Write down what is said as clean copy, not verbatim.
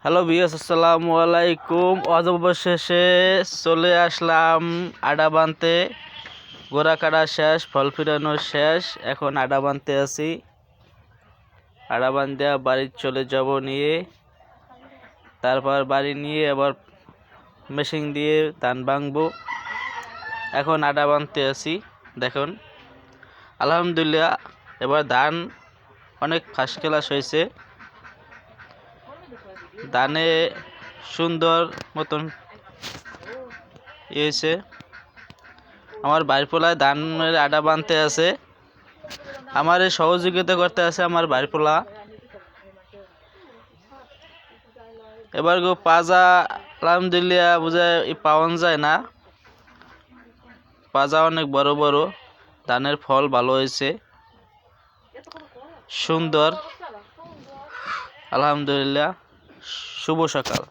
Hello viewers, আসসালামু আলাইকুম। অবশেষে চলে আসলাম আডা বানতে। গোড়া কাটা শেষ, ফল ফিরানো শেষ, এখন আডা বানতে আছি। আডা বান্ধে বাড়ি চলে যাব নিয়ে, তারপর বাড়ি নিয়ে আবার মেশিন দিয়ে ধান ভাঙবো। এখন আডা বানতে আছি। দেখুন, আলহামদুলিল্লাহ এবার ধান অনেক ফার্স্ট ক্লাস হয়েছে। ধানে সুন্দর মতন হয়েছে। আমার বাড়ির পোলায় ধানের আডা বানতে আছে, আমার সহযোগিতা করতে আছে আমার বাড়ির পোলা। এবার গো পাজা আলহামদুলিল্লাহ বুঝায় পাওয়া যায় না, পাজা অনেক বড় বড়। ধানের ফল ভালো হয়েছে, সুন্দর। আলহামদুলিল্লাহ। শুভ সকাল।